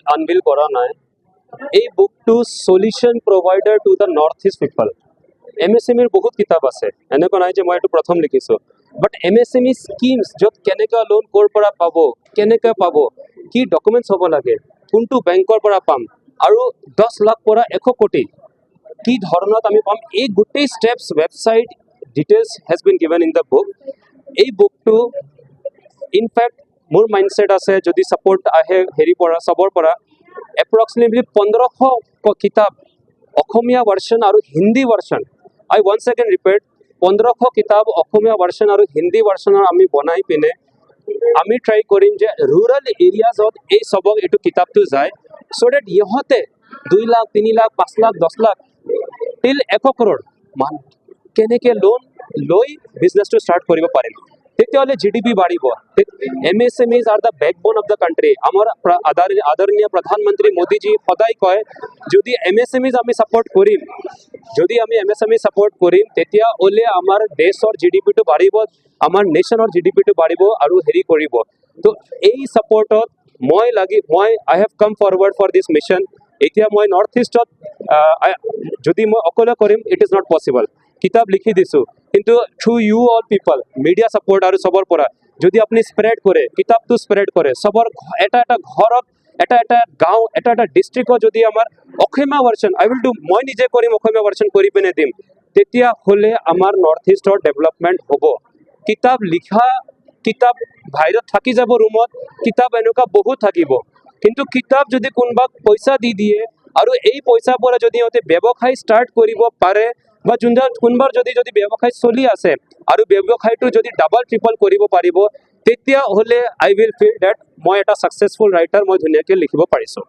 আনবিল কৰা নাই এই বুকটো solution provider to the north east people MSME বহুত কিতাপ আছে এনেকুৱা নাই যে মই এইটো প্ৰথম লিখিছোঁ বাট MSME স্কিমছ য'ত কেনেকুৱা লোন ক'ৰ পৰা পাব কেনেকৈ পাব কি ডকুমেণ্টছ হ'ব লাগে কোনটো বেংকৰ পৰা পাম আৰু 10 লাখ পৰা 1 কোটি কি ধৰণত আমি পাম এই গোটেই steps website details has been given in the book এই বুকটো ইনফেক্ট মোৰ মাইণ্ডছেট আছে যদি ছাপোৰ্ট আহে হেৰি পৰা চবৰ পৰা এপ্ৰক্সিমেটলি 1500 কিতাপ অসমীয়া ভাৰ্চন আৰু হিন্দী ভাৰ্চন আই ওয়ান্স এগেইন ৰিপিট 1500 কিতাপ অসমীয়া ভাৰ্চন আৰু হিন্দী ভাৰ্চনৰ আমি বনাই পিনে আমি ট্ৰাই কৰিম যে ৰুৰাল এৰিয়াজত এই চবক এইটো কিতাপটো যায় চ' ডেট ইহঁতে 2 লাখ 3 লাখ 5 লাখ 10 লাখ টিল 1 কৰোৰ মান কেনেকৈ লোন লৈ বিজনেছটো ষ্টাৰ্ট কৰিব পাৰিম তেতিয়াহ'লে GDP বাঢ়িব MSMEs are the backbone of the country আমাৰ আদৰণীয় প্ৰধানমন্ত্ৰী মোদীজী সদায় কয় যদি MSMEs আমি ছাপোৰ্ট কৰিম যদি আমি MSME ছাপোৰ্ট কৰিম তেতিয়াহ'লে আমাৰ দেশৰ GDPটো বাঢ়িব আমাৰ নেশ্যনৰ GDPটো বাঢ়িব আৰু হেৰি কৰিব তো এই ছাপোৰ্টত মই আই হেভ কাম ফৰৱাৰ্ড ফৰ দিছ মিছন এতিয়া মই নৰ্থ ইষ্টত যদি মই অকলে কৰিম ইট ইজ নট পচিবল কিতাপ লিখি দিছোঁ কিন্তু থ্ৰু ইউ অল পিপল মিডিয়া ছাপোৰ্ট আৰু চবৰ পৰা যদি আপুনি স্প্ৰেড কৰে কিতাপটো স্প্ৰেড কৰে চবৰ এটা ঘৰত এটা গাঁও এটা ডিষ্ট্ৰিক্টত যদি আমাৰ অসমীয়া ভাৰ্চন আই উইল ডু মই নিজে কৰিম অসমীয়া ভাৰ্চন কৰি পিনে দিম তেতিয়াহ'লে আমাৰ নৰ্থ ইষ্টৰ ডেভেলপমেণ্ট হ'ব কিতাপ লিখা কিতাপ বাহিৰত থাকি যাব ৰুমত কিতাপ এনেকুৱা বহুত থাকিব কিন্তু কিতাপ যদি কোনোবাক পইচা দি দিয়ে আৰু এই পইচাৰ পৰা যদি সিহঁতে ব্যৱসায় ষ্টাৰ্ট কৰিব পাৰে বা কোনোবাৰ যদি ব্যৱসায় চলি আছে আৰু ব্যৱসায়টো যদি ডাবল ট্ৰিপল কৰিব পাৰিব তেতিয়াহ'লে আই উইল ফিল ডেট মই এটা ছাকচেছফুল ৰাইটাৰ মই ধুনীয়াকৈ লিখিব পাৰিছোঁ